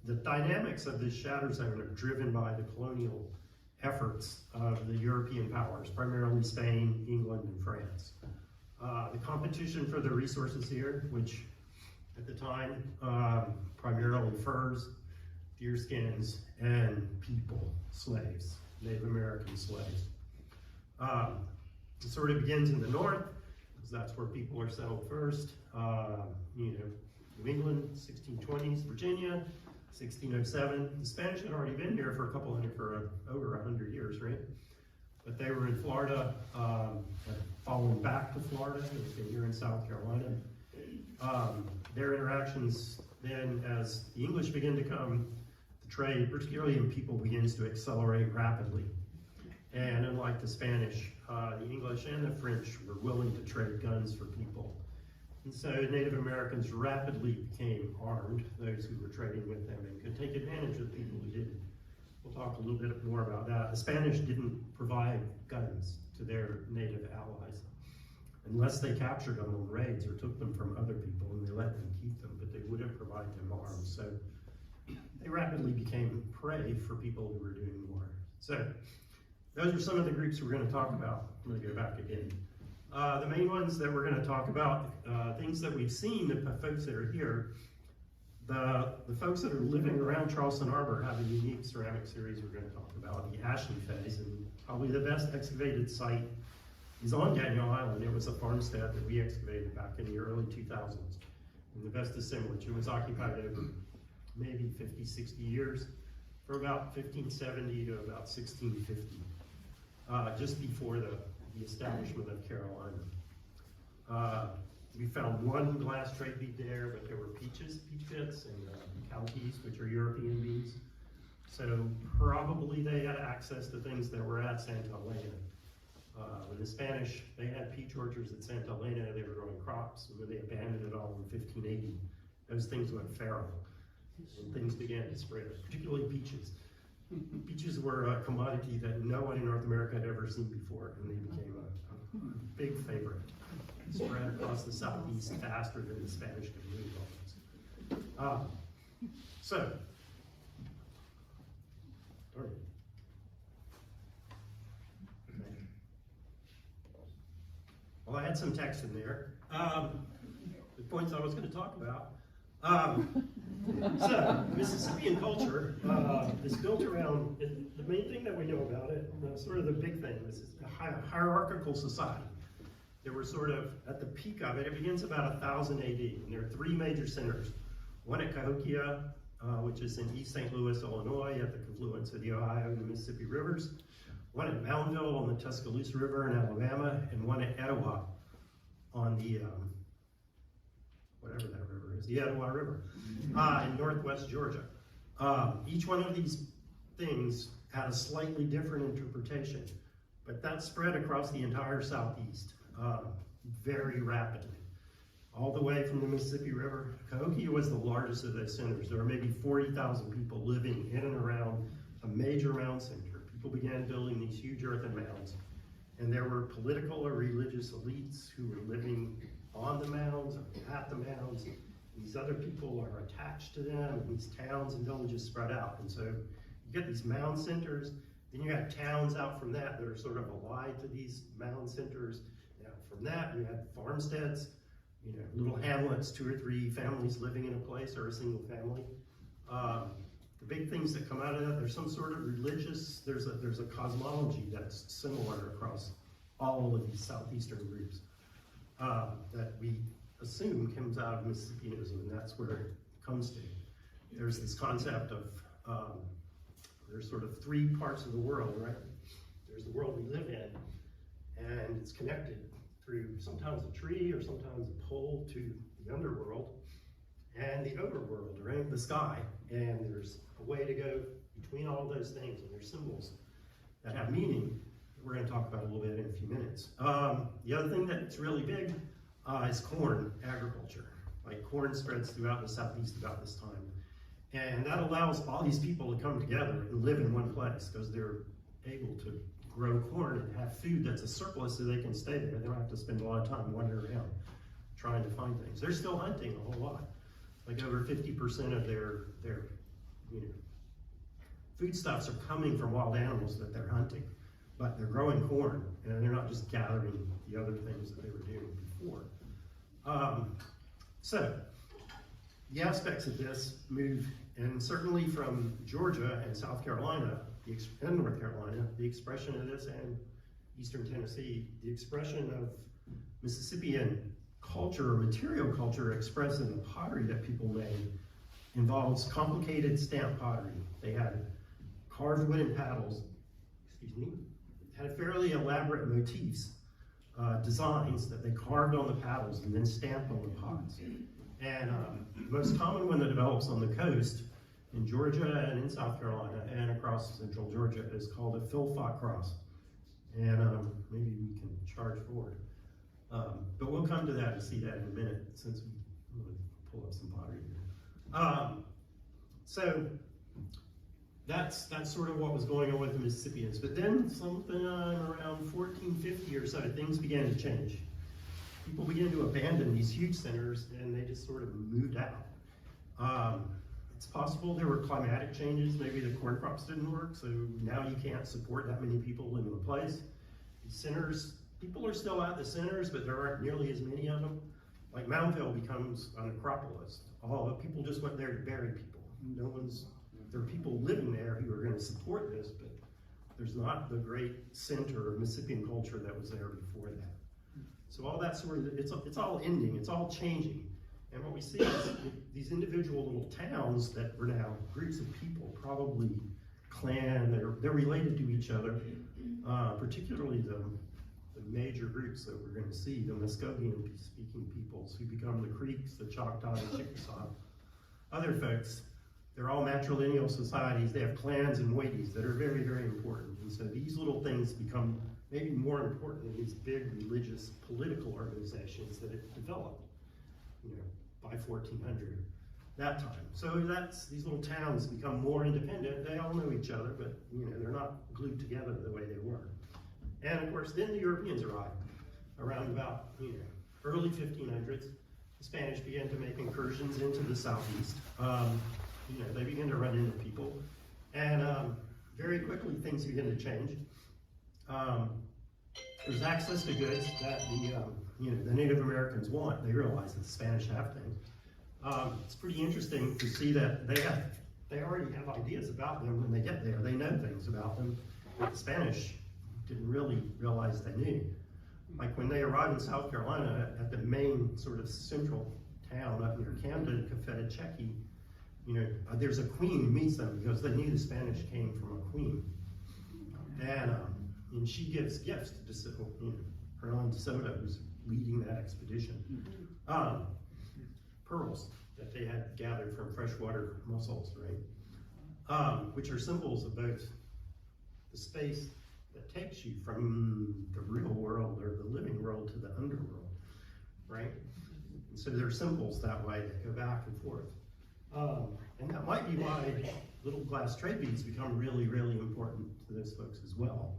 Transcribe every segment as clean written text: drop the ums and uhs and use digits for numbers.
the dynamics of this shatter zone are driven by the colonial efforts of the European powers, primarily Spain, England, and France. The competition for the resources here, which at the time, primarily furs, deer skins, and people, slaves, Native American slaves. It sort of begins in the north, because that's where people are settled first. New England, 1620s, Virginia, 1607. The Spanish had already been here for over 100 years, right? But they were in Florida, had fallen back to Florida. They've been here in South Carolina. Their interactions then, as the English begin to come, the trade, particularly in people, begins to accelerate rapidly. And unlike the Spanish, the English and the French were willing to trade guns for people. And so Native Americans rapidly became armed, those who were trading with them, and could take advantage of the people who didn't. We'll talk a little bit more about that. The Spanish didn't provide guns to their native allies unless they captured them on raids or took them from other people, and they let them keep them, but they wouldn't provide them arms. So they rapidly became prey for people who were doing war. So those are some of the groups we're going to talk about. I'm going to go back again. The main ones that we're going to talk about, things that we've seen, the folks that are here, the folks that are living around Charleston Harbor have a unique ceramic series we're going to talk about, the Ashley phase, and probably the best excavated site is on Daniel Island. It was a farmstead that we excavated back in the early 2000s. And the best assemblage, it was occupied over maybe 50, 60 years, from about 1570 to about 1650, just before the establishment of Carolina. We found one glass trade bead there, but there were peach bits, and cow peas, which are European beads. So probably they had access to things that were at Santa Elena. When the Spanish, they had peach orchards at Santa Elena, they were growing crops, and when they abandoned it all in 1580, those things went feral, and things began to spread, particularly peaches. Peaches were a commodity that no one in North America had ever seen before, and they became a big favorite. Spread across the southeast faster than the Spanish could move almost. Well, I had some text in there. The points I was going to talk about. So, Mississippian culture is built around, the main thing that we know about it, sort of the big thing, is a hierarchical society. They were sort of at the peak of it. It begins about 1000 AD, and there are three major centers. One at Cahokia, which is in East St. Louis, Illinois, at the confluence of the Ohio and the Mississippi rivers. One at Moundville on the Tuscaloosa River in Alabama, and one at Etowah on the, whatever that river is, the Etowah River, in northwest Georgia. Each one of these things had a slightly different interpretation, but that spread across the entire southeast very rapidly. All the way from the Mississippi River. Cahokia was the largest of those centers. There were maybe 40,000 people living in and around a major mound center. People began building these huge earthen mounds, and there were political or religious elites who were living on the mounds, at the mounds. These other people are attached to them, and these towns and villages spread out. And so you get these mound centers, then you have towns out from that are sort of allied to these mound centers. Now, from that, you had farmsteads, little hamlets, 2 or 3 families living in a place, or a single family. The big things that come out of that, there's some sort of religious, there's a cosmology that's similar across all of these southeastern groups that we assume comes out of Mississippianism, and that's where it comes to. There's this concept of, there's sort of 3 parts of the world, right? There's the world we live in, and it's connected through sometimes a tree or sometimes a pole to the underworld and the overworld, right? The sky. And there's a way to go between all of those things, and there's symbols that have meaning that we're going to talk about a little bit in a few minutes. The other thing that's really big is corn agriculture. Like, corn spreads throughout the southeast about this time. And that allows all these people to come together and live in one place because they're able to grow corn and have food that's a surplus so they can stay there. They don't have to spend a lot of time wandering around trying to find things. They're still hunting a whole lot. like over 50% of their foodstuffs are coming from wild animals that they're hunting, but they're growing corn, and they're not just gathering the other things that they were doing before. So, the aspects of this move, and certainly from Georgia and South Carolina, and North Carolina, the expression of this, and Eastern Tennessee, the expression of Mississippian culture or material culture expressed in the pottery that people made involves complicated stamp pottery. They had carved wooden paddles, had fairly elaborate motifs, designs that they carved on the paddles and then stamped on the pots. And the most common one that develops on the coast in Georgia and in South Carolina and across central Georgia is called a Philfot cross. And maybe we can charge forward. But we'll come to that and see that in a minute, since I'm going to pull up some pottery here. So that's sort of what was going on with the Mississippians. But then something around 1450 or so, things began to change. People began to abandon these huge centers, and they just sort of moved out. It's possible there were climatic changes. Maybe the corn crops didn't work, so now you can't support that many people in one place. These centers, people are still at the centers, but there aren't nearly as many of them. Like Moundville becomes a necropolis. All the people just went there to bury people. There are people living there who are going to support this, but there's not the great center of Mississippian culture that was there before that. So all that sort of, it's all ending, it's all changing. And what we see is these individual little towns that were now groups of people, probably clan, they're related to each other, particularly the major groups that we're going to see, the Muskogean-speaking peoples who become the Creeks, the Choctaw, the Chickasaw. Other folks, they're all matrilineal societies. They have clans and moieties that are very, very important. And so these little things become maybe more important than these big religious political organizations that it developed, by 1400, that time. So these little towns become more independent. They all know each other, but they're not glued together the way they were. And of course, then the Europeans arrived around about early 1500s. The Spanish began to make incursions into the southeast. They began to run into people, and very quickly things began to change. There's access to goods that the Native Americans want. They realize that the Spanish have things. It's pretty interesting to see that they already have ideas about them when they get there. They know things about them that the Spanish didn't really realize they knew. Like when they arrived in South Carolina at the main sort of central town up near Camden, Cafetacheki, there's a queen who meets them because they knew the Spanish came from a queen. And she gives gifts to DeSoto, Hernan DeSoto, who's leading that expedition. Pearls that they had gathered from freshwater mussels, right? Which are symbols of both the space that takes you from the real world or the living world to the underworld, right? And so they're symbols that way that go back and forth. And that might be why little glass trade beads become really, really important to those folks as well,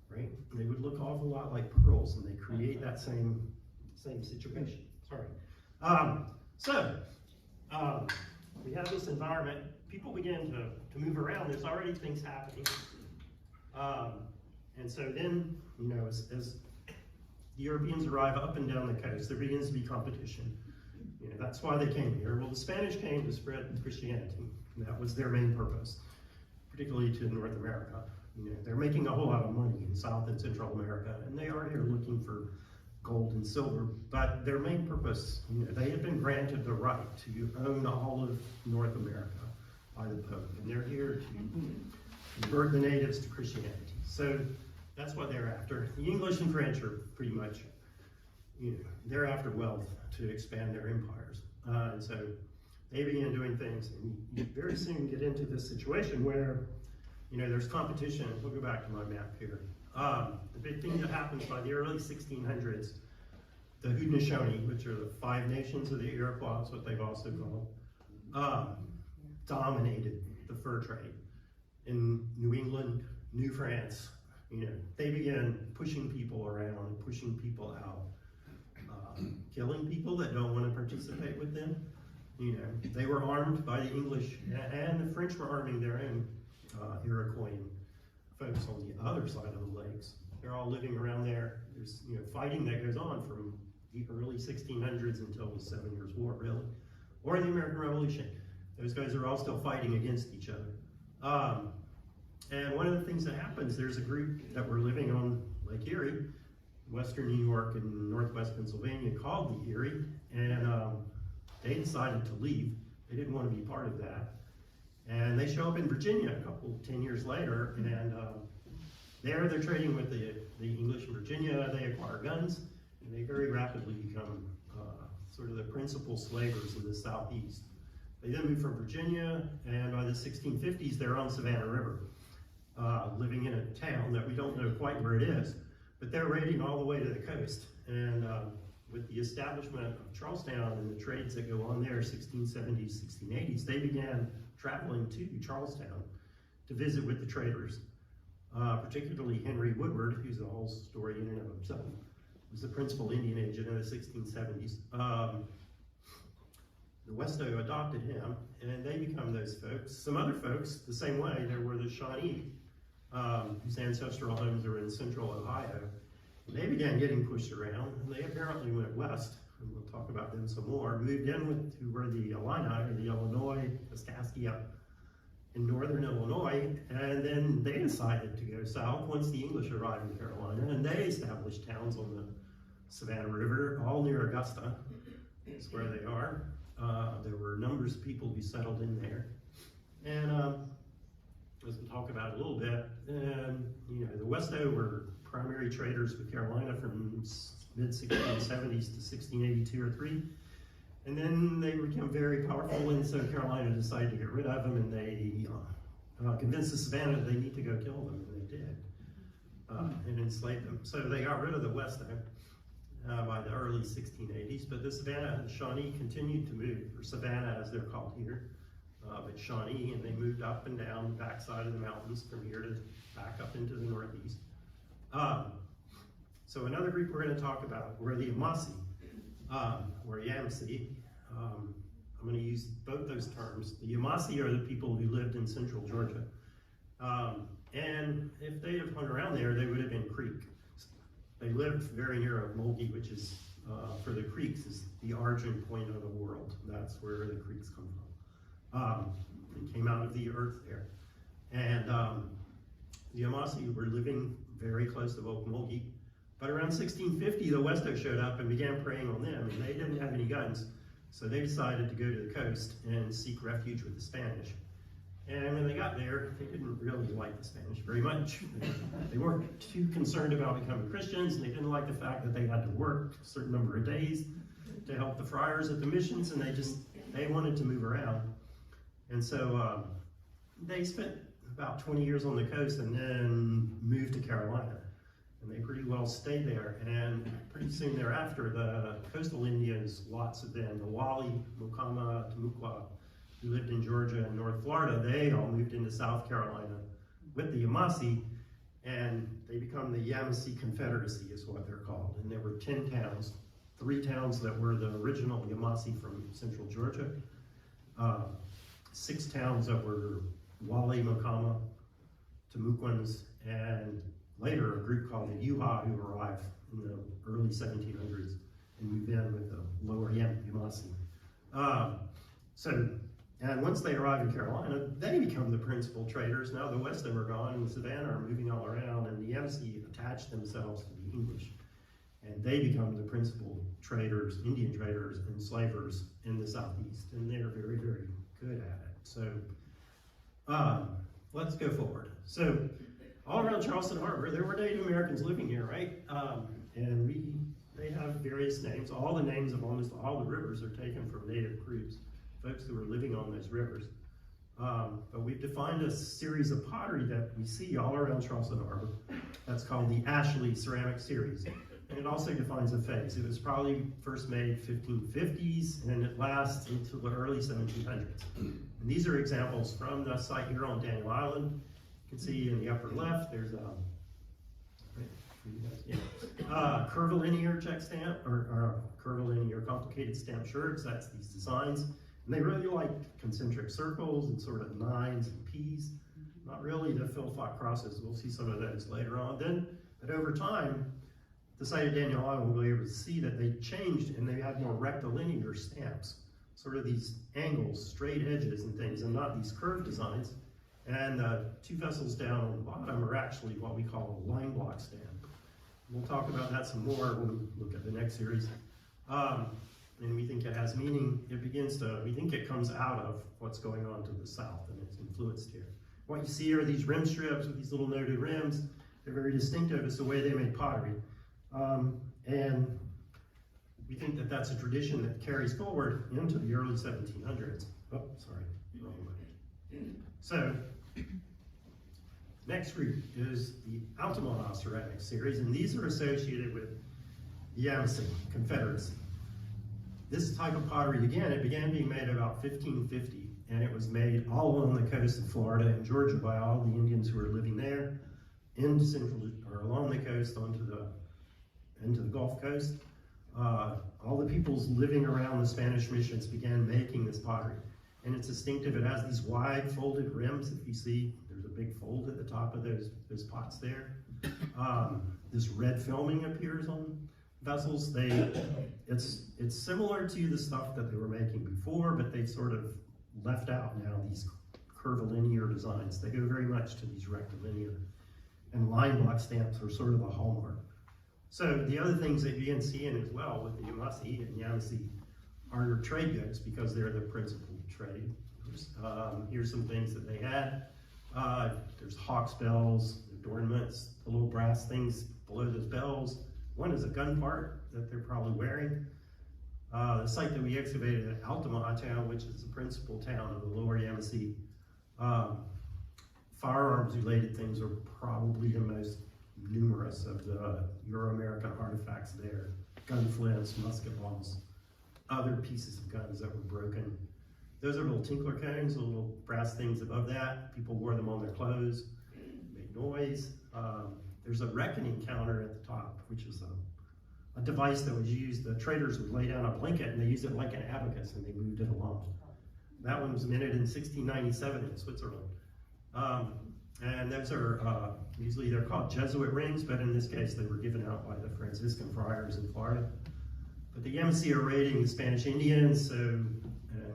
right? They would look awful lot like pearls, and they create that same situation. Sorry. We have this environment. People begin to move around. There's already things happening. And so then, as the Europeans arrive up and down the coast, there begins to be competition. That's why they came here. Well, the Spanish came to spread Christianity. That was their main purpose, particularly to North America. They're making a whole lot of money in South and Central America, and they are here looking for gold and silver, but their main purpose, they have been granted the right to own all of North America by the Pope, and they're here to convert the natives to Christianity. So that's what they're after. The English and French are pretty much, they're after wealth to expand their empires. And so they began doing things, and you very soon get into this situation where, there's competition. We'll go back to my map here. The big thing that happens by the early 1600s, the Haudenosaunee, which are the 5 nations of the Iroquois, is what they've also called, dominated the fur trade. In New England, New France, they began pushing people around and pushing people out, killing people that don't want to participate with them. You know, they were armed by the English, and the French were arming their own Iroquois folks on the other side of the lakes. They're all living around there. There's, you know, fighting that goes on from the early 1600s until the 7 Years' War, really, or the American Revolution. Those guys are all still fighting against each other. And one of the things that happens, there's a group that were living on Lake Erie, western New York and northwest Pennsylvania, called the Erie, and they decided to leave. They didn't want to be part of that. And they show up in Virginia 10 years later, and there they're trading with the English in Virginia. They acquire guns, and they very rapidly become sort of the principal slavers in the Southeast. They then move from Virginia, and by the 1650s, they're on Savannah River, living in a town that we don't know quite where it is, but they're raiding all the way to the coast. And with the establishment of Charlestown and the trades that go on there, 1670s, 1680s, they began traveling to Charlestown to visit with the traders, particularly Henry Woodward, who's a whole story in and of himself, was the principal Indian agent in the 1670s. The Westo adopted him, and they become those folks. Some other folks, the same way, there were the Shawnee, whose ancestral homes are in central Ohio. And they began getting pushed around, and they apparently went west, and we'll talk about them some more, moved in to where the Illini, or the Illinois, Kaskaskia, in northern Illinois, and then they decided to go south once the English arrived in Carolina, and they established towns on the Savannah River, all near Augusta. That's where they are. There were numbers of people who settled in there. And as we'll talk about a little bit, you know, the Westo were primary traders with Carolina from mid-1670s to 1682 or 3. And then they became very powerful, and so Carolina decided to get rid of them, and they convinced the Savannah that they need to go kill them, and they did, and enslaved them. So they got rid of the Westo by the early 1680s, but the Savannah and Shawnee continued to move, or Savannah as they're called here, but Shawnee, and they moved up and down the backside of the mountains from here to back up into the northeast. So another group we're going to talk about were the Yamasee, or Yamasee. I'm going to use both those terms. The Yamasee are the people who lived in central Georgia. And if they'd have hung around there, they would have been Creek. They lived very near Mulgee, which is, for the Creeks, is the origin point of the world. That's where the Creeks come from. They came out of the earth there. And the Yamasee were living very close to Mulgee. But around 1650, the Westo showed up and began preying on them, and they didn't have any guns. So they decided to go to the coast and seek refuge with the Spanish. And when they got there, they didn't really like the Spanish very much. They weren't too concerned about becoming Christians, and they didn't like the fact that they had to work a certain number of days to help the friars at the missions, and they wanted to move around. And so they spent about 20 years on the coast and then moved to Carolina. And they pretty well stayed there, and pretty soon thereafter, the coastal Indians, lots of them, the Wali, Mukama, Tamukwa, who lived in Georgia and North Florida, they all moved into South Carolina with the Yamasee, and they become the Yamasee Confederacy is what they're called. And there were 10 towns, 3 towns that were the original Yamasee from central Georgia, 6 towns that were Wali, Mukama, Tamukwans, and later a group called the Yuha who arrived in the early 1700s and moved in with the lower Yamasee. And once they arrive in Carolina, they become the principal traders. Now the Westo are gone, and the Savannah are moving all around, and the Yamasee attach themselves to the English. And they become the principal traders, Indian traders, and slavers in the Southeast, and they're very, very good at it. So let's go forward. So all around Charleston Harbor, there were Native Americans living here, right? And they have various names. All the names of almost all the rivers are taken from native groups, folks who were living on those rivers. But we've defined a series of pottery that we see all around Charleston Harbor. That's called the Ashley Ceramic Series. And it also defines a phase. It was probably first made 1550s, and it lasts until the early 1700s. And these are examples from the site here on Daniel Island. You can see in the upper left, there's curvilinear check stamp, or curvilinear complicated stamp shirts. That's these designs. And they really liked concentric circles and sort of nines and P's, not really the Philpott crosses. We'll see some of those later on. Then, but over time, the site of Daniel Island, we'll be able to see that they changed and they had more rectilinear stamps, sort of these angles, straight edges and things, and not these curved designs. And two vessels down on the bottom are actually what we call a line block stamp. We'll talk about that some more when we look at the next series. And we think it has meaning. We think it comes out of what's going on to the south and it's influenced here. What you see are these rim strips with these little noted rims. They're very distinctive. It's the way they made pottery. And we think that that's a tradition that carries forward into the early 1700s. Oh, sorry, wrong way. So, next group is the Altamaha ceramic series, and these are associated with the Yamasee Confederacy. This type of pottery, again, it began being made about 1550, and it was made all along the coast of Florida and Georgia by all the Indians who were living there, into along the coast into the Gulf Coast. All the peoples living around the Spanish missions began making this pottery. And it's distinctive. It has these wide folded rims. If you see, there's a big fold at the top of those pots there. This red filming appears on vessels. It's similar to the stuff that they were making before, but they've sort of left out now these curvilinear designs. They go very much to these rectilinear. And line block stamps are sort of a hallmark. So the other things that you can see in as well with the Yamasee are trade goods because they're the principal trade. Here's some things that they had. There's hawk's bells, adornments, the little brass things below those bells. One is a gun part that they're probably wearing. The site that we excavated at Altamaha town, which is the principal town of the lower Yamasee, firearms related things are probably the most numerous of the Euro-American artifacts there. Gun flints, musket balls, other pieces of guns that were broken. Those are little tinkler cones, little brass things above that. People wore them on their clothes, made noise. There's a reckoning counter at the top, which is a device that was used. The traders would lay down a blanket and they used it like an abacus and they moved it along. That one was minted in 1697 in Switzerland. And those are, usually they're called Jesuit rings, but in this case they were given out by the Franciscan friars in Florida. But the Yamasee are raiding the Spanish Indians, so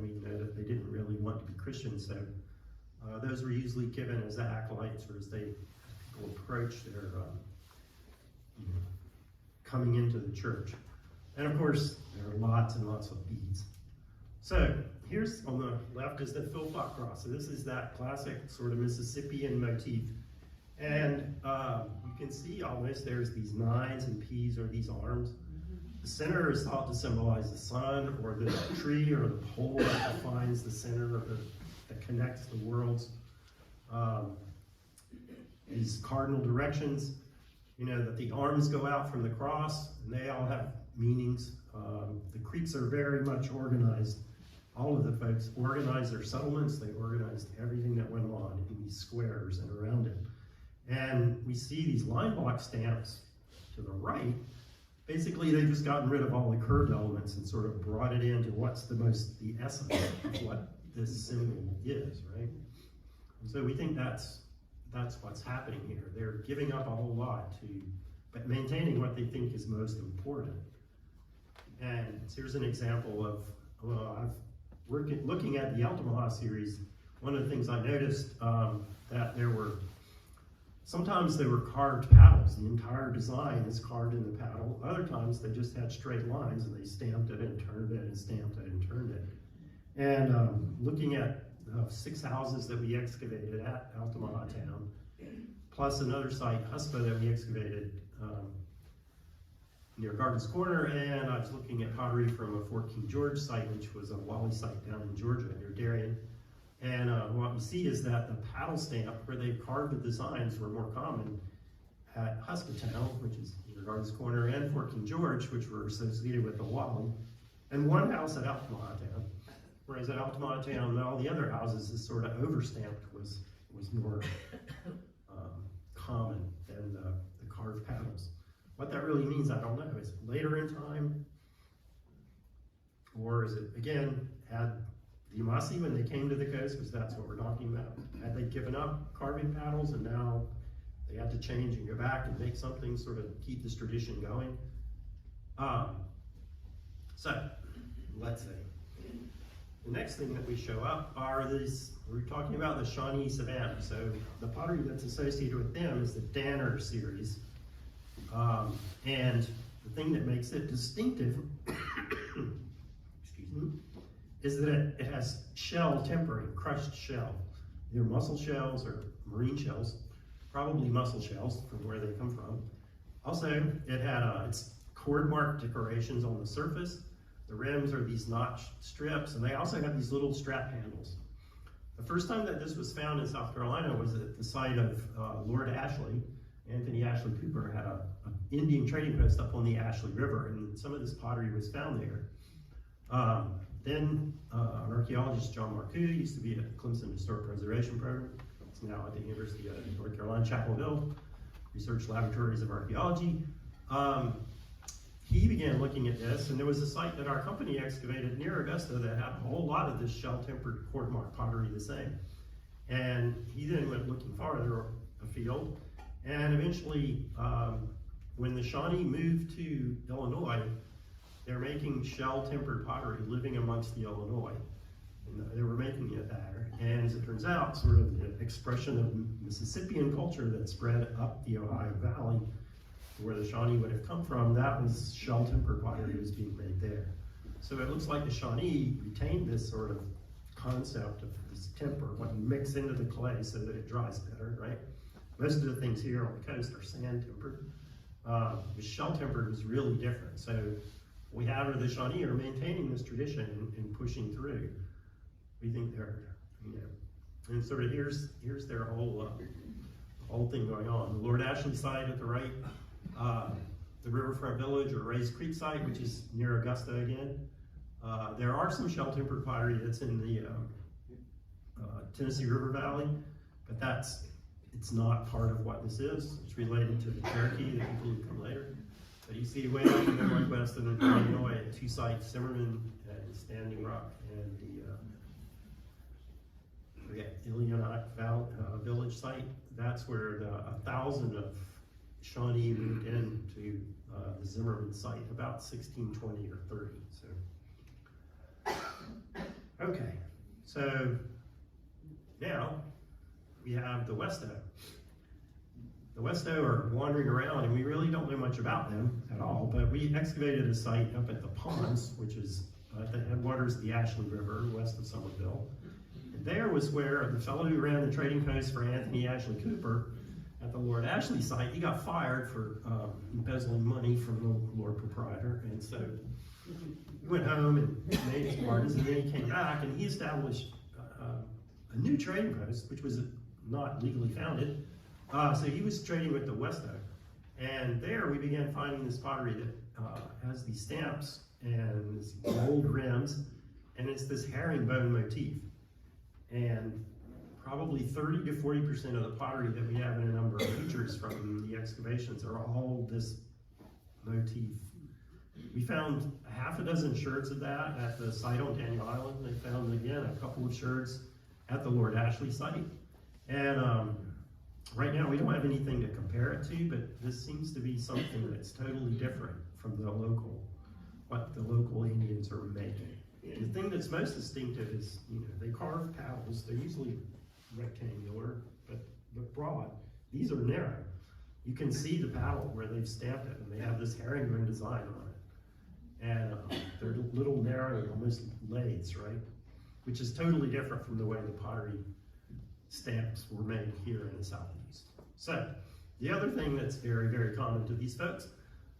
we know that they didn't really want to be Christians, so those were usually given as acolytes or as people approach their coming into the church. And of course, there are lots and lots of beads. So here's on the left is the Philpott cross. So this is that classic sort of Mississippian motif. And you can see almost there's these nines and P's or these arms. The center is thought to symbolize the sun or the tree or the pole that defines the center of that connects the worlds. These cardinal directions, that the arms go out from the cross and they all have meanings. The Creeks are very much organized. All of the folks organized their settlements. They organized everything that went on in these squares and around it. And we see these line block stamps to the right. Basically, they've just gotten rid of all the curved elements and sort of brought it into what's the essence of what this symbol is, right? And so we think that's what's happening here. They're giving up a whole lot but maintaining what they think is most important. And here's an example of, looking at the Altamaha series, one of the things I noticed that sometimes they were carved paddles. The entire design is carved in the paddle. Other times they just had straight lines and they stamped it and turned it and stamped it and turned it. And looking at 6 houses that we excavated at Altamaha town, plus another site, Huspa, that we excavated near Gardens Corner, and I was looking at pottery from a Fort King George site, which was a Wally site down in Georgia near Darien. And what we see is that the paddle stamp, where they carved the designs, were more common at Huskatown, which is near Gardens Corner, and Fort King George, which were associated with the Wally, and one house at Altamaha town. Whereas at Altamaha town, all the other houses, this sort of overstamped was more common than the carved paddles. What that really means, I don't know. Is it later in time? Or is it, again, had the Amasi, when they came to the coast, because that's what we're talking about, had they given up carving paddles and now they had to change and go back and make something sort of keep this tradition going. So, let's see. The next thing that we show up are these, we're talking about the Shawnee Savannah. So the pottery that's associated with them is the Danner series. And the thing that makes it distinctive, excuse me, is that it has shell tempering, crushed shell. Either mussel shells or marine shells, probably mussel shells from where they come from. Also, it had its cord mark decorations on the surface. The rims are these notch strips, and they also have these little strap handles. The first time that this was found in South Carolina was at the site of Lord Ashley. Anthony Ashley Cooper had an Indian trading post up on the Ashley River, and some of this pottery was found there. Then an archaeologist, John Marcoux, used to be at Clemson Historic Preservation Program. He's now at the University of North Carolina, Chapel Hill, Research Laboratories of Archaeology. He began looking at this, and there was a site that our company excavated near Augusta that had a whole lot of this shell-tempered cord mark pottery the same. And he then went looking farther afield, and eventually, when the Shawnee moved to Illinois, they're making shell-tempered pottery living amongst the Illinois. And they were making it there. And as it turns out, sort of the expression of Mississippian culture that spread up the Ohio Valley, where the Shawnee would have come from, that was shell-tempered pottery that was being made there. So it looks like the Shawnee retained this sort of concept of this temper, what you mix into the clay so that it dries better, right? Most of the things here on the coast are sand-tempered. The shell-tempered was really different. So we have the Shawnee are maintaining this tradition and pushing through. We think they're, and sort of here's their whole thing going on. The Lord Ashley site at the right, the Riverfront Village or Rays Creek site, which is near Augusta again. There are some shell-tempered pottery that's in the Tennessee River Valley, but it's not part of what this is. It's related to the Cherokee, the people who come later. But you see way out in the northwest of Illinois at two sites, Zimmerman and Standing Rock, and the Illinois Village site. That's where 1,000 of Shawnee moved into the Zimmerman site, about 1620 or 30. So, okay, so now we have the Westo. The Westo are wandering around, and we really don't know much about them at all, but we excavated a site up at the Ponds, which is at the headwaters of the Ashley River, west of Somerville. And there was where the fellow who ran the trading post for Anthony Ashley Cooper at the Lord Ashley site, he got fired for embezzling money from the Lord proprietor, and so he went home and made his pardons, and then he came back and he established a new trading post, which was not legally founded. So he was trading with the Westo, and there we began finding this pottery that has these stamps and these gold rims, and it's this herringbone motif. And probably 30 to 40% of the pottery that we have in a number of features from the excavations are all this motif. We found a half a dozen sherds of that at the site on Daniel Island. They found, again, a couple of sherds at the Lord Ashley site. And right now we don't have anything to compare it to, but this seems to be something that's totally different from what the local Indians are making. The thing that's most distinctive is, they carve paddles. They're usually rectangular, but broad. These are narrow. You can see the paddle where they've stamped it, and they have this herringbone design on it. And they're little narrow, almost lathes, right? Which is totally different from the way the pottery stamps were made here in the Southeast. So, the other thing that's very, very common to these folks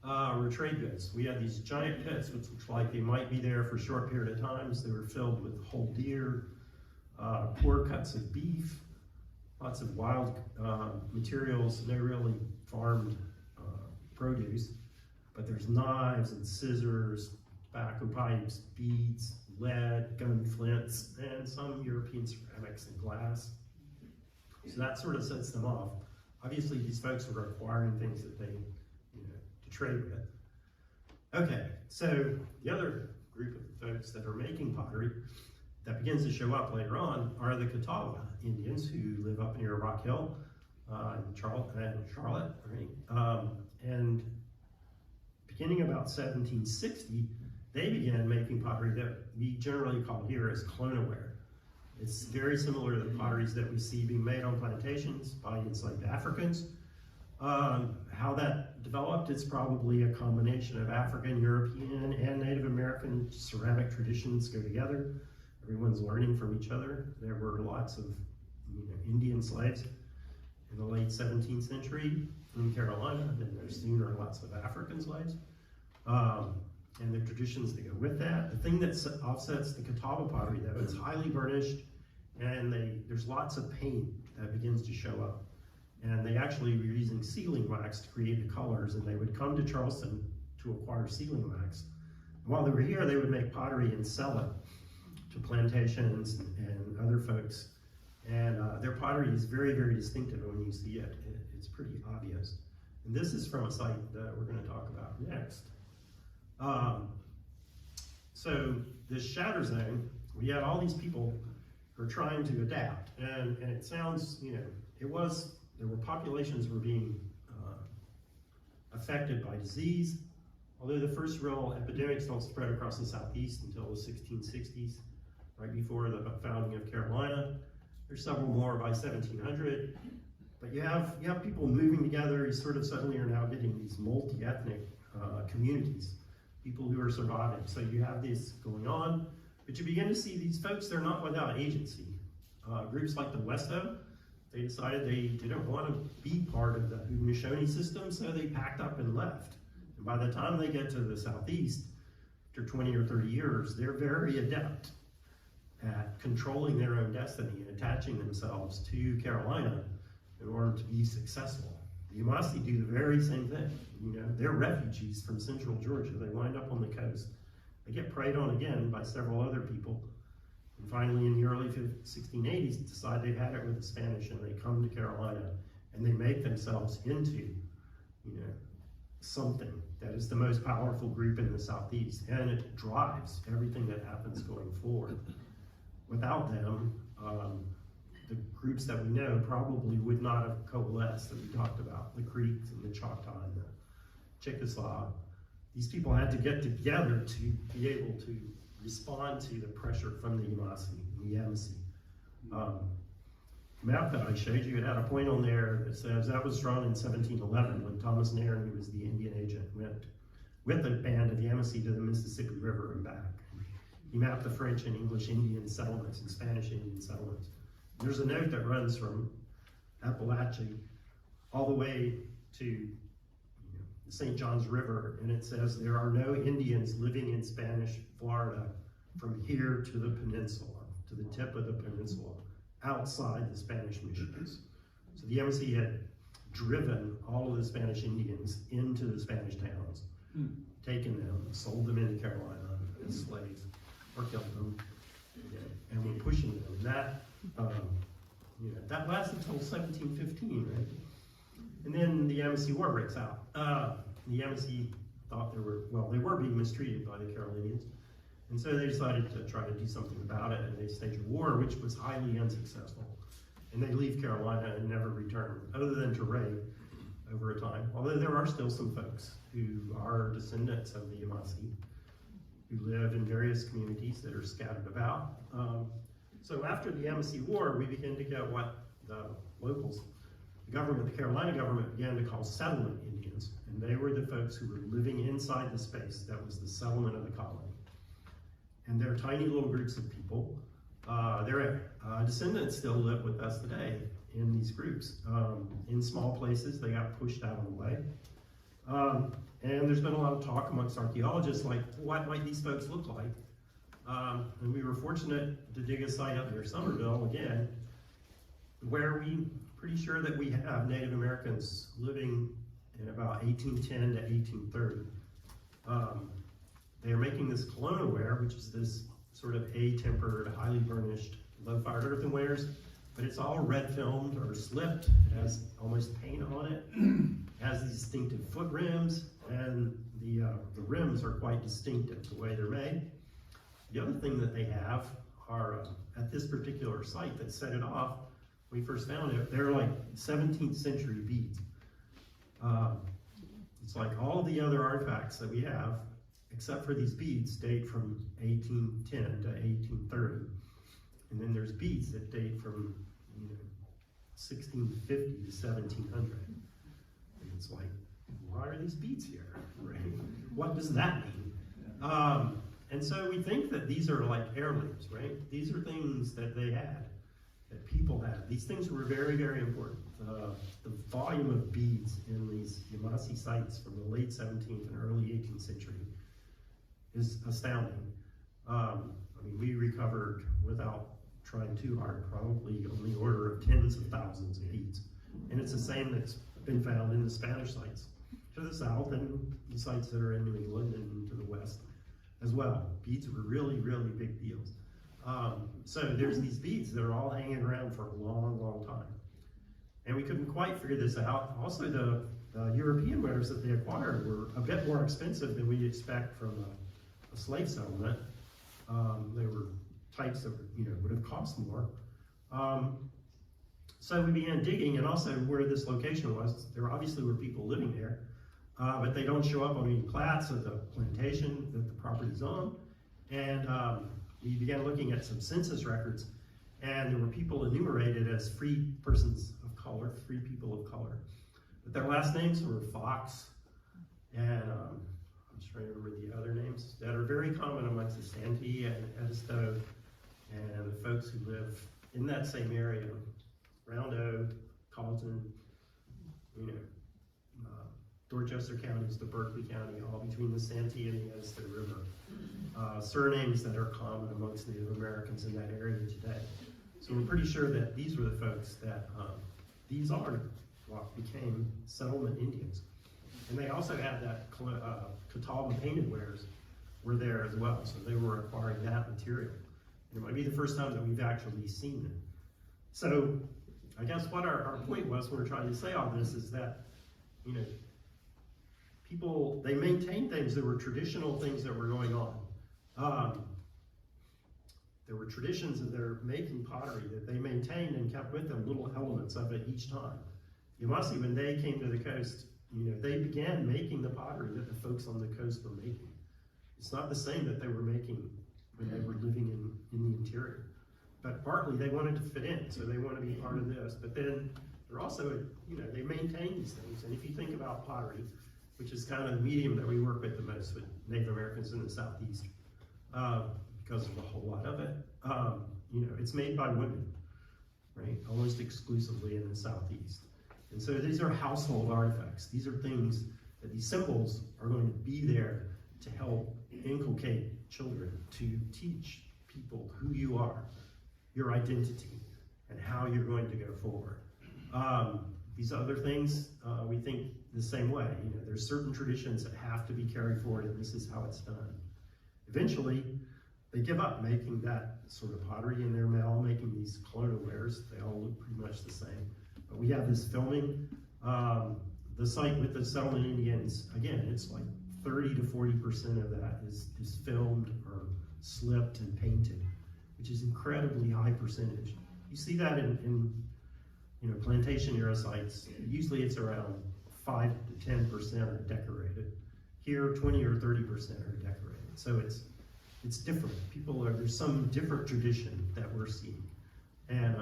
were trade goods. We had these giant pits, which looked like they might be there for a short period of time. They were filled with whole deer, poor cuts of beef, lots of wild materials, no really farmed produce. But there's knives and scissors, tobacco pipes, beads, lead, gun flints, and some European ceramics and glass. So that sort of sets them off. Obviously, these folks are acquiring things that they, to trade with. Okay, so the other group of folks that are making pottery that begins to show up later on are the Catawba Indians who live up near Rock Hill, Charlotte, right? And beginning about 1760, they began making pottery that we generally call here as clonaware. It's very similar to the potteries that we see being made on plantations by enslaved Africans. How that developed, it's probably a combination of African, European, and Native American ceramic traditions go together. Everyone's learning from each other. There were lots of Indian slaves in the late 17th century in Carolina, and there soon are lots of African slaves. And the traditions that go with that. The thing that offsets the Catawba pottery, though, it's highly burnished, and there's lots of paint that begins to show up. And they actually were using sealing wax to create the colors, and they would come to Charleston to acquire sealing wax. And while they were here, they would make pottery and sell it to plantations and other folks. And their pottery is very, very distinctive, and when you see it, it's pretty obvious. And this is from a site that we're going to talk about next. So this shatter zone, we had all these people who are trying to adapt, and it sounds, there were populations were being affected by disease, although the first real epidemics don't spread across the Southeast until the 1660s, right before the founding of Carolina. There's several more by 1700, but you have people moving together. You sort of suddenly are now getting these multi-ethnic communities, people who are surviving. So you have this going on, but you begin to see these folks, they're not without agency. Groups like the Westo, they decided they didn't want to be part of the Haudenosaunee system, so they packed up and left. And by the time they get to the Southeast, after 20 or 30 years, they're very adept at controlling their own destiny and attaching themselves to Carolina in order to be successful. The Yamasee do the very same thing. They're refugees from central Georgia. They wind up on the coast. They get preyed on again by several other people. And finally, in the early 1680s, decide they've had it with the Spanish, and they come to Carolina, and they make themselves into, something that is the most powerful group in the Southeast, and it drives everything that happens going forward. Without them, the groups that we know probably would not have coalesced that we talked about, the Creeks and the Choctaw and the Chickasaw. These people had to get together to be able to respond to the pressure from the Yamasee. Map that I showed you, it had a point on there that says that was drawn in 1711 when Thomas Nairn, who was the Indian agent, went with a band of Yamasee to the Mississippi River and back. He mapped the French and English Indian settlements and Spanish Indian settlements. There's a note that runs from Appalachia all the way to the St. Johns River, and it says there are no Indians living in Spanish Florida from here to the peninsula, to the tip of the peninsula, outside the Spanish missions. So the Yamasee had driven all of the Spanish Indians into the Spanish towns, taken them, sold them into Carolina as slaves, or killed them, and were pushing them. And that lasted until 1715, right? And then the Yamasee War breaks out. The Yamasee thought they were being mistreated by the Carolinians, and so they decided to try to do something about it, and they staged a war, which was highly unsuccessful. And they leave Carolina and never return, other than to raid over a time. Although there are still some folks who are descendants of the Yamasee, who live in various communities that are scattered about. So after the Yamasee War, we begin to get what the locals, the Carolina government began to call settlement Indians, and they were the folks who were living inside the space that was the settlement of the colony. And they're tiny little groups of people. Their descendants still live with us today in these groups. In small places, they got pushed out of the way. And there's been a lot of talk amongst archaeologists, like, what might these folks look like? And we were fortunate to dig a site up near Somerville again, where we pretty sure that we have Native Americans living in about 1810 to 1830. They are making this colonaware, which is this sort of A-tempered, highly burnished, low-fired earthenwares, but it's all red filmed or slipped. It has almost paint on it. It has these distinctive foot rims, and the rims are quite distinctive the way they're made. The other thing that they have at this particular site that set it off, we first found it, they're like 17th century beads. It's like all the other artifacts that we have, except for these beads, date from 1810 to 1830. And then there's beads that date from 1650 to 1700. And it's like, why are these beads here? Right? What does that mean? And so we think that these are like heirlooms, right? These are things that they had, that people had. These things were very, very important. The volume of beads in these Yamasee sites from the late 17th and early 18th century is astounding. I mean, we recovered, without trying too hard, probably on the order of tens of thousands of beads. And it's the same that's been found in the Spanish sites to the south and the sites that are in New England and to the west as well. Beads were really, really big deals. So there's these beads that are all hanging around for a long, long time. And we couldn't quite figure this out. Also, the European wares that they acquired were a bit more expensive than we'd expect from a slave settlement. They were types that would have cost more. So we began digging, and also where this location was, there obviously were people living there, but they don't show up on any plats of the plantation that the property's on. And we began looking at some census records, and there were people enumerated as free persons of color, free people of color. But their last names were Fox, and I'm just trying to remember the other names that are very common amongst the Santee and Edisto and the folks who live in that same area, Round Oak, Colleton, Dorchester counties to Berkeley County, all between the Santee and the Edisto River. Surnames that are common amongst Native Americans in that area today. So we're pretty sure that these were the folks that, these are what became settlement Indians. And they also had that Catawba painted wares were there as well, so they were acquiring that material. And it might be the first time that we've actually seen them. So I guess what our point was when we're trying to say all this is that, people, they maintained things that were traditional things that were going on. There were traditions of their making pottery that they maintained and kept with them little elements of it each time. Yamasee, when they came to the coast, they began making the pottery that the folks on the coast were making. It's not the same that they were making when they were living in the interior. But partly they wanted to fit in, so they want to be part of this. But then they're also, they maintain these things. And if you think about pottery, which is kind of the medium that we work with the most with Native Americans in the Southeast, because of a whole lot of it, it's made by women, right? Almost exclusively in the Southeast. And so these are household artifacts. These are things that these symbols are going to be there to help inculcate children, to teach people who you are, your identity, and how you're going to go forward. These other things, we think the same way. There's certain traditions that have to be carried forward, and this is how it's done. Eventually, they give up making that sort of pottery, and they're all making these colonial wares. They all look pretty much the same. But we have this filming. The site with the settlement Indians, again, it's like 30 to 40% of that is filmed or slipped and painted, which is incredibly high percentage. You see that in plantation era sites. Usually it's around 5 to 10% are decorated. Here, 20 or 30% are decorated. So it's different. There's some different tradition that we're seeing. And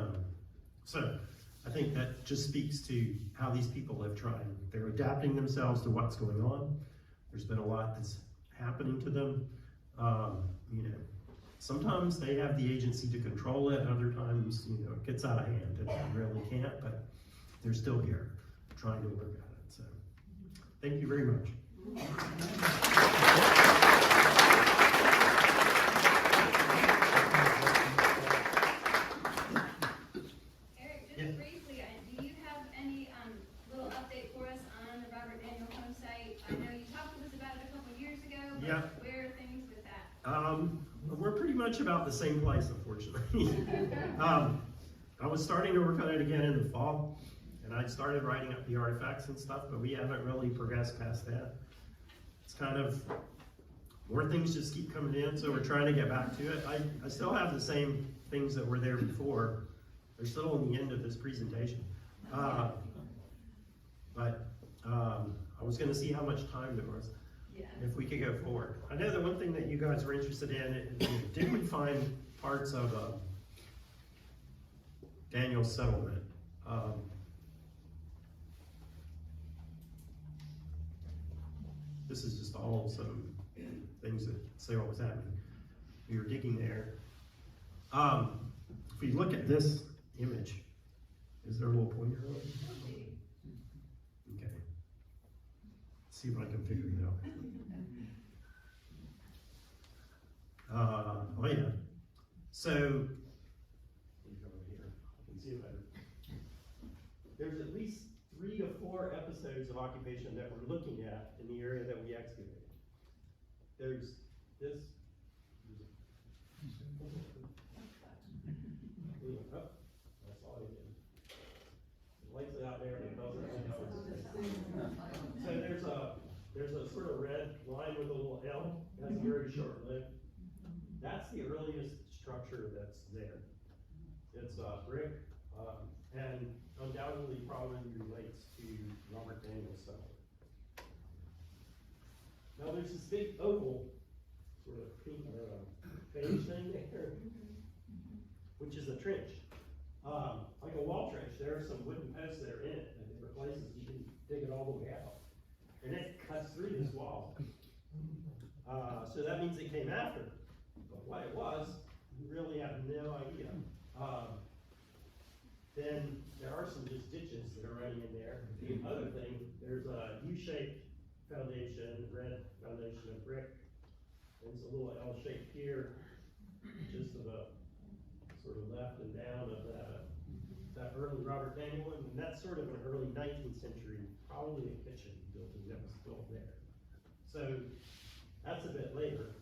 so I think that just speaks to how these people have tried. They're adapting themselves to what's going on. There's been a lot that's happening to them. Sometimes they have the agency to control it. Other times, it gets out of hand and they really can't, but they're still here trying to work at it. So thank you very much. We're pretty much about the same place, unfortunately. I was starting to work on it again in the fall, and I started writing up the artifacts and stuff, but we haven't really progressed past that. It's kind of more things just keep coming in, so we're trying to get back to it. I still have the same things that were there before. They're still on the end of this presentation. But I was gonna see how much time there was, if we could go forward. I know the one thing that you guys were interested in, did we find parts of Daniel's settlement? This is just all some things that say what was happening. We were digging there. If we look at this image, is there a little pointer on it? Okay. Let's see if I can figure it out. Oh yeah. So, let me come over here. I can see it better. There's at least 3 to 4 episodes of occupation that we're looking at in the area that we excavated. There's this. Oh, I saw it again. The lights out there because so there's a sort of red line with a little L. That's very short lived. That's the earliest structure that's there. It's brick and undoubtedly probably relates to Robert Daniel's settlement. Now there's this big oval sort of pink beige thing there, which is a trench. Like a wall trench, there are some wooden posts that are in it at different places. You can dig it all the way out. And it cuts through this wall. So that means it came after. But what it was, we really have no idea. Then there are some just ditches that are running in there. The other thing, there's a U-shaped foundation, red foundation of brick. There's a little L-shape here, just to the sort of left and down of that early Robert Daniel one. And that's sort of an early 19th century, probably a kitchen building that was built there. So that's a bit later.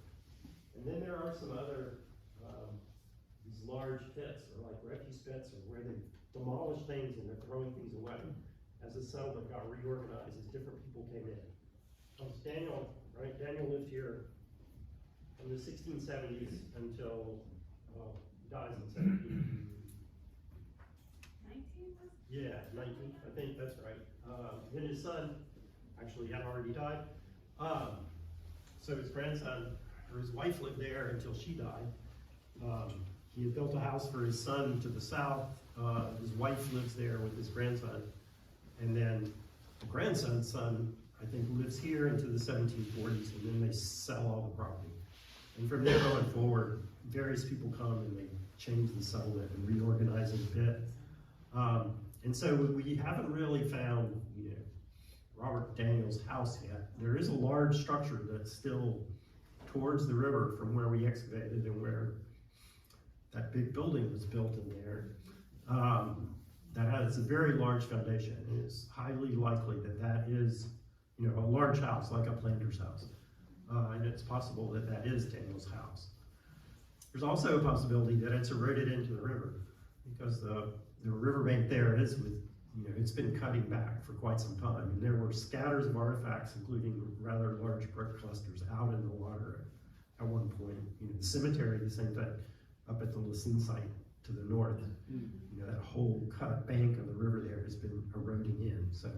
And then there are some other, these large pits, or like refuse pits, or where they demolish things and they're throwing things away as the settlement got reorganized, as different people came in. Daniel, right? Daniel lived here from the 1670s until, well, he dies in 17. 19? Yeah, 19, I think that's right. And his son actually had already died. So his grandson, or his wife lived there until she died. He had built a house for his son to the south. His wife lives there with his grandson. And then the grandson's son, I think, lives here into the 1740s, and then they sell all the property. And from there going forward, various people come and they change the settlement and reorganize it a bit. And so we haven't really found, Robert Daniel's house yet. There is a large structure that's still towards the river from where we excavated and where that big building was built in there. That has a very large foundation. It is highly likely that that is, a large house, like a planter's house. And it's possible that that is Daniel's house. There's also a possibility that it's eroded into the river, because the riverbank there is with, it's been cutting back for quite some time. And there were scatters of artifacts, including rather large brick clusters out in the water at one point. The cemetery, the same thing, up at the Lacine site to the north. That whole cut bank of the river there has been eroding in. So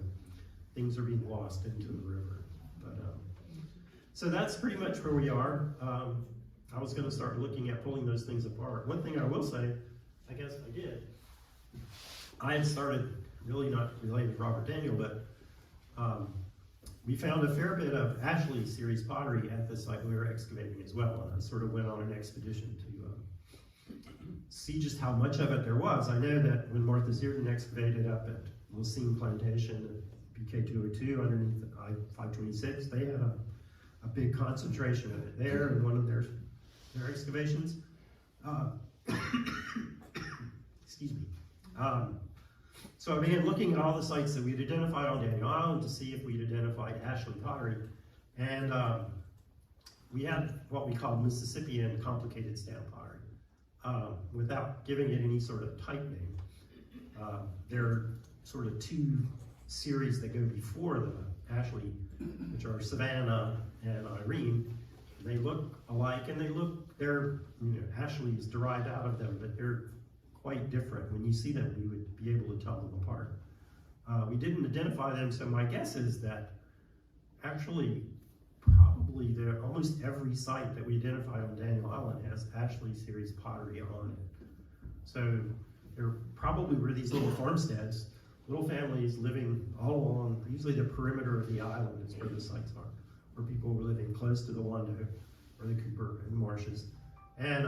things are being lost into the river. But so that's pretty much where we are. I was going to start looking at pulling those things apart. One thing I will say, I guess I did, I had started, really not related to Robert Daniel, but we found a fair bit of Ashley series pottery at the site we were excavating as well. And I sort of went on an expedition to see just how much of it there was. I know that when Martha Zierden excavated up at Lacine Plantation at BK 202 underneath I-526, they had a big concentration of it there in one of their excavations. Excuse me. So I began looking at all the sites that we'd identified on Daniel Island to see if we'd identified Ashley pottery. And we had what we called Mississippian complicated stamp pottery. Without giving it any sort of type name. There are sort of 2 series that go before the Ashley, which are Savannah and Irene. They look alike, and they're, Ashley is derived out of them, but they're quite different. When you see them, you would be able to tell them apart. We didn't identify them, so my guess is that actually probably almost every site that we identify on Daniel Island has Ashley series pottery on it. So there probably were these little farmsteads, little families living all along, usually the perimeter of the island is where the sites are, where people were living close to the Wando or the Cooper and the marshes. And,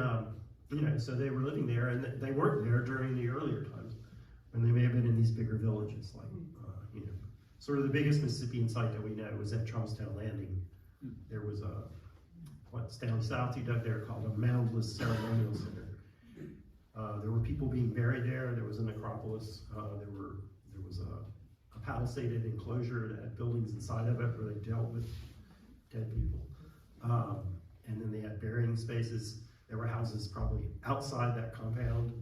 so they were living there, and they weren't there during the earlier times when they may have been in these bigger villages. Like, sort of the biggest Mississippian site that we know was at Charlestown Landing. There was what's down south you dug there called a moundless ceremonial center. There were people being buried there. There was a necropolis. There was a palisaded enclosure that had buildings inside of it where they dealt with dead people. And then they had burying spaces. There were houses probably outside that compound,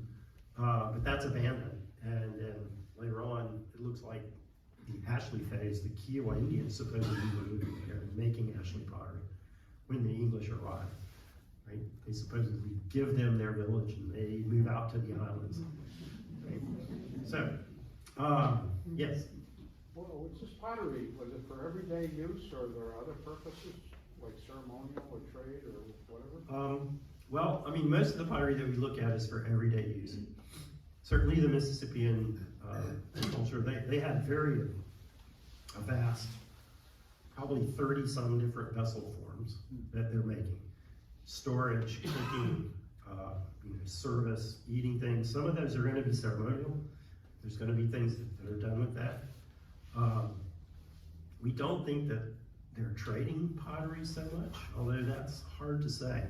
but that's abandoned. And then later on, it looks like the Ashley phase, the Kiowa Indians supposedly were living there and making Ashley pottery when the English arrived. Right? They supposedly give them their village and they move out to the islands. Right? So, yes. Well, was this pottery, was it for everyday use, or are there other purposes, like ceremonial or trade or whatever? Well, I mean, most of the pottery that we look at is for everyday use. Certainly the Mississippian culture, they had a vast, probably 30-some different vessel forms that they're making. Storage, cooking, service, eating things. Some of those are going to be ceremonial. There's going to be things that are done with that. We don't think that they're trading pottery so much, although that's hard to say.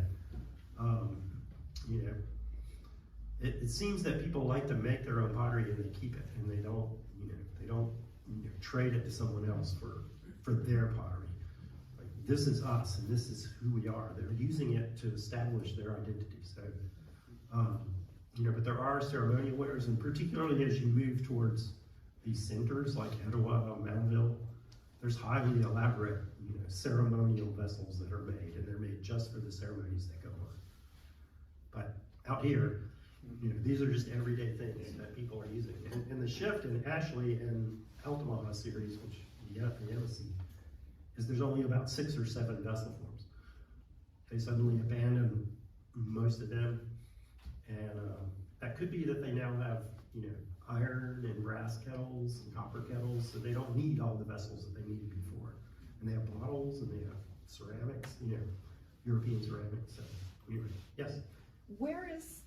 It seems that people like to make their own pottery and they keep it, and they don't trade it to someone else for their pottery. Like, this is us, and this is who we are. They're using it to establish their identity. So, but there are ceremonial winners, and particularly as you move towards these centers like Etowah, Moundville, there's highly elaborate, ceremonial vessels that are made, and they're made just for the ceremonies that go on. But out here, these are just everyday things that people are using. And the shift in Ashley and Altamaha series, which you have to see, is there's only about 6 or 7 vessel forms. They suddenly abandon most of them, and that could be that they now have, iron and brass kettles and copper kettles, so they don't need all the vessels that they needed before. And they have bottles and they have ceramics, European ceramics. So, anyway, yes? Where is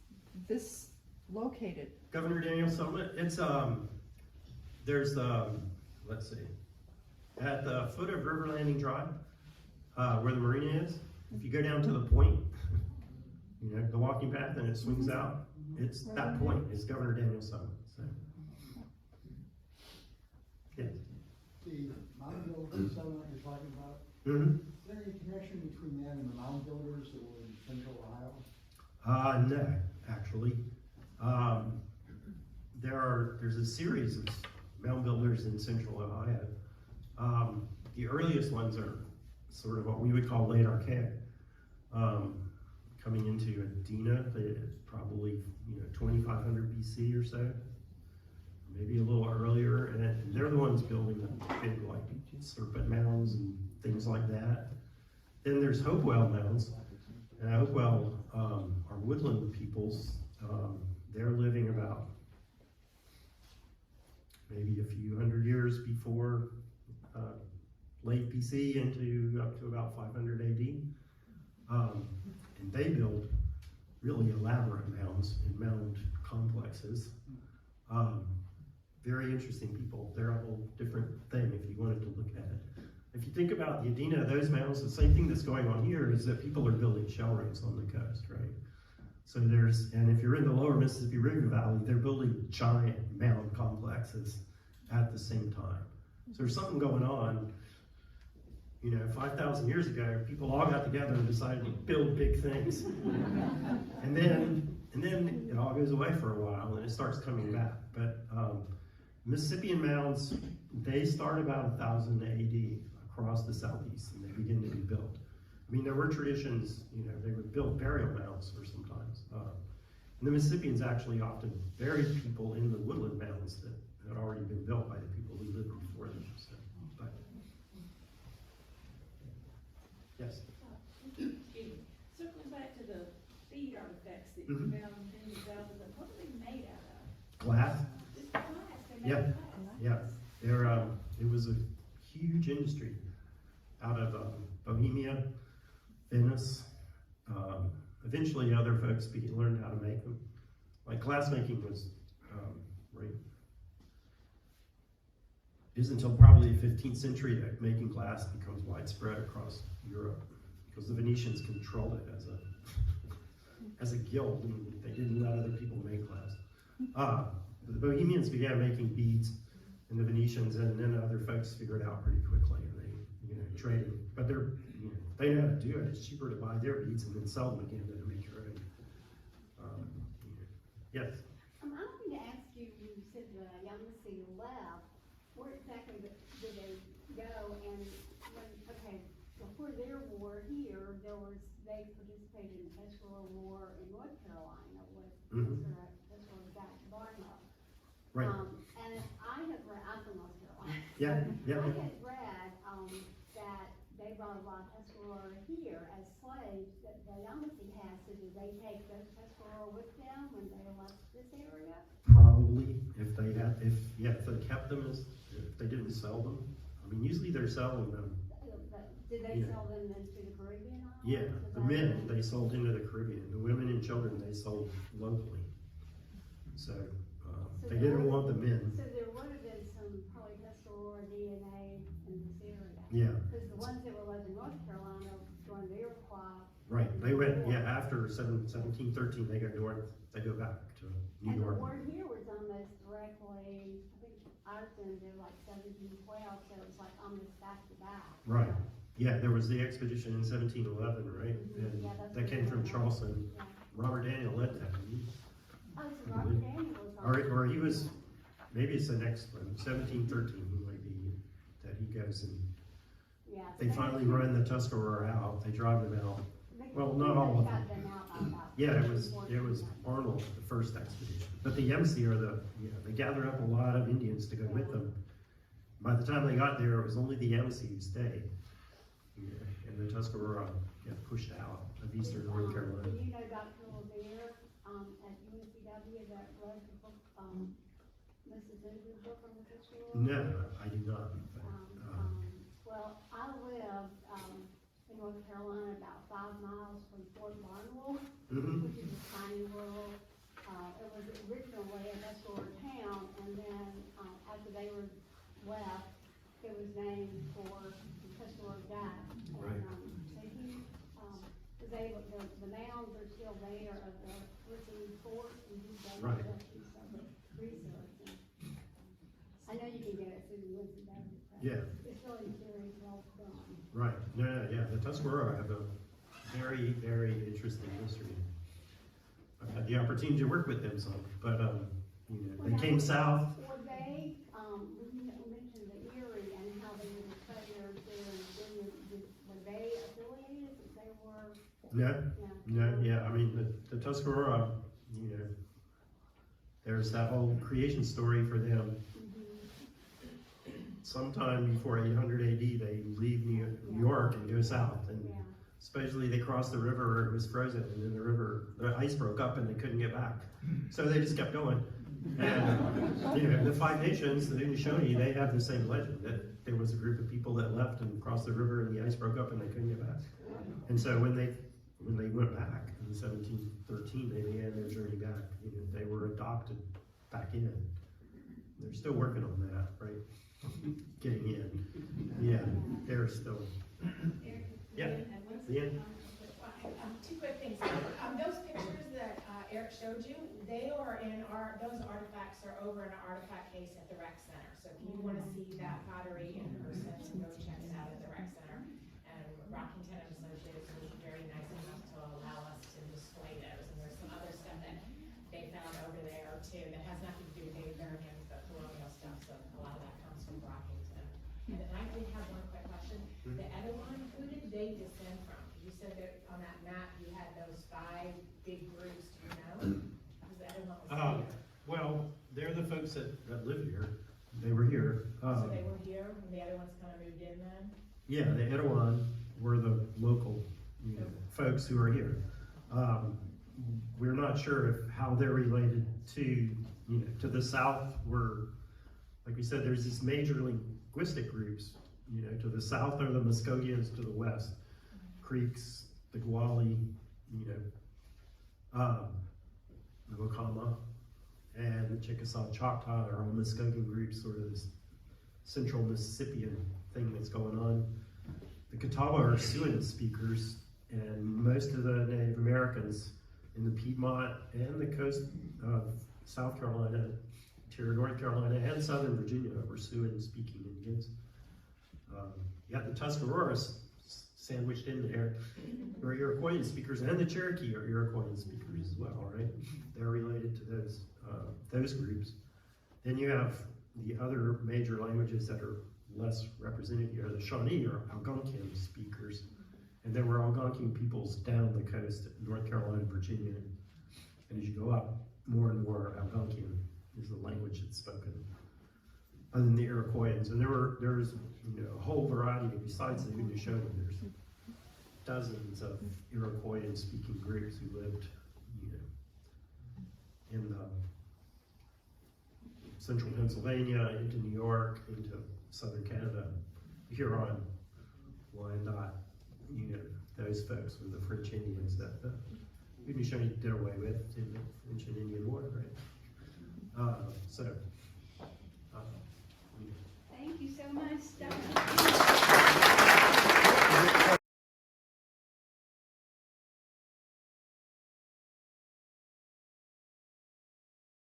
this located? Governor Daniel Summit. It's there's let's see, at the foot of River Landing Drive, where the marina is. If you go down to the point, the walking path, and it swings out. It's that point. It's Governor Daniel Summit. So, yes. The mound builders settlement you're talking about. Mm-hmm. Is there any connection between that and the mound builders that were in Central Ohio? No, actually. There's a series of mound builders in Central Ohio. The earliest ones are sort of what we would call late archaic. Coming into Adena, probably 2500 BC or so, maybe a little earlier, and they're the ones building the big like serpent mounds and things like that. Then there's Hopewell mounds, and Hopewell are woodland peoples. They're living about maybe a few hundred years before late BC into up to about 500 AD. And they build really elaborate mounds and mound complexes. Very interesting people. They're a whole different thing if you wanted to look at it. If you think about the Adena, those mounds, the same thing that's going on here is that people are building shell rings on the coast, right? So and if you're in the lower Mississippi River Valley, they're building giant mound complexes at the same time. So there's something going on. 5,000 years ago, people all got together and decided to build big things. and then it all goes away for a while and it starts coming back. But Mississippian mounds, they start about 1000 AD across the southeast and they begin to be built. I mean, there were traditions, you know, they would build burial mounds for sometimes. And the Mississippians actually often buried people in the woodland mounds that had already been built by the people who lived before them. So, but, yes. Circling back to the bead artifacts that you Mhm. found in the South, what are they made out of? Glass. Just glass, they're made Yeah. of glass. Yeah, it was a huge industry out of Bohemia, Venice. Eventually, other folks learned how to make them. Like glass making was right. It isn't until probably the 15th century that making glass becomes widespread across Europe, because the Venetians controlled it as a guild, and they didn't let other people make glass. The Bohemians began making beads, and the Venetians and then other folks figured it out pretty quickly, and they traded. But they know how to do it. It's cheaper to buy their beads and then sell them again than to make your own. Yes. I wanted to ask you, you said the Yamasee left, where exactly did they go? And before their war here, they participated in the Tuscarora War in North Carolina with Tuscarora got Barnwell. Right. And I have read, I'm from North Carolina. Yeah, yeah. I had read, that they brought a lot of Tuscarora here as slaves that the Yamasee had. So did they take those Tuscarora with them when they left this area? Probably, if they kept them, if they didn't sell them. I mean, usually they're selling them. Did they Yeah. sell them into the Caribbean islands? Yeah, the men, they sold into the Caribbean. The women and children, they sold locally. So, they didn't want the men. So there would have been some probably Tuscarora DNA in this area. Yeah, Because the ones that were left in North Carolina during the Iroquois. right. They went, after 1713, they go north, they go back to New And the York. war here was almost directly, I think ours ended like 1712, so it was like almost back to back. Right. Yeah, there was the expedition in 1711, right? Mhm. And Yeah, that's that came what from it was. Charleston. Yeah. Robert Daniel led that. Oh, so Robert Daniel was on. Or he was, maybe it's the next one, 1713, he might be, that he goes and Yeah. so they finally run the Tuscarora out, they drive them out. Well, not all of them. Got them out by about Yeah, it was 1400. Arnold, the first expedition. But the Yamasee they gathered up a lot of Indians to go with them. By the time they got there, it was only the Yamasee who stayed. Yeah, and the Tuscarora got pushed out of eastern North Carolina. Do you know Dr. Levere, at UNCW that wrote the book, Mrs. Andrews' book on the Tuscarora? No, I do not. But, Well, I live, in North Carolina, about 5 miles from Fort Barnwell, mhm. which is a tiny little, it was originally a Tuscarora town, and then, after they were left, it was named for the Tuscarora guy. Right. And, so he, was able, the mounds are still there of the Richmond Fort, and he's able Right. to do some research. And I know you can get it through the UNCW. Yeah. It's really very well done. Right, yeah, the Tuscarora have a very, very interesting history. I've had the opportunity to work with them some, but, they came south. Were they, when you mentioned the Erie and how they were the settlers there, were they affiliated, if they were? Yeah, I mean, the Tuscarora, there's that whole creation story for them. Sometime before 800 AD, they leave New York and go south, and Yeah. supposedly they crossed the river where it was frozen, and then the ice broke up and they couldn't get back. So they just kept going. And, the Five Nations, the Haudenosaunee, they have the same legend, that there was a group of people that left and crossed the river and the ice broke up and they couldn't get back. And so when they went back in 1713, they began their journey back. They were adopted back in. They're still working on that, right? Getting in. Yeah, they're still. Yeah. Leanne? Two quick things. Those pictures that Eric showed you, those artifacts are over in an artifact case at the rec center. So if you want to see that pottery in person, go check it out at the rec center. And Brockington and Associates was very nice enough to allow us to display those. And there's some other stuff that they found over there too that has nothing to do with Native Americans, but colonial stuff. So a lot of that comes from Brockington. And then I did have one quick question. The other one, who did they descend from? You said that on that map, you had those 5 big groups, do you know? Because the other one was here. Well, they're the folks that live here. They were here. So they were here, and the other ones kind of moved in then? Yeah, the Etowah were the local, folks who are here. We're not sure if how they're related to, to the south. Like we said, there's these major linguistic groups. To the south are the Muskogeans, to the west, Creeks, the Gwali, the Wakama, and the Chickasaw Choctaw are all Muskogee groups, sort of this central Mississippian thing that's going on. The Catawba are Siouan speakers, and most of the Native Americans in the Piedmont and the coast of South Carolina, interior North Carolina, and Southern Virginia were Siouan speaking Indians. You got the Tuscaroras sandwiched in there, who are Iroquoian speakers, and the Cherokee are Iroquoian speakers as well, right? They're related to those groups. Then you have the other major languages that are less represented here. The Shawnee are Algonquin speakers, and there were Algonquin peoples down the coast, North Carolina, Virginia, and as you go up, more and more Algonquin is the language that's spoken, other than the Iroquoians. And there's a whole variety, besides the Haudenosaunee, there's dozens of Iroquoian speaking groups who lived, in central Pennsylvania, into New York, into southern Canada, Huron, Wyandot, those folks were the French Indians that the Haudenosaunee did away with in the French and Indian War, right? Thank you so much, Dr.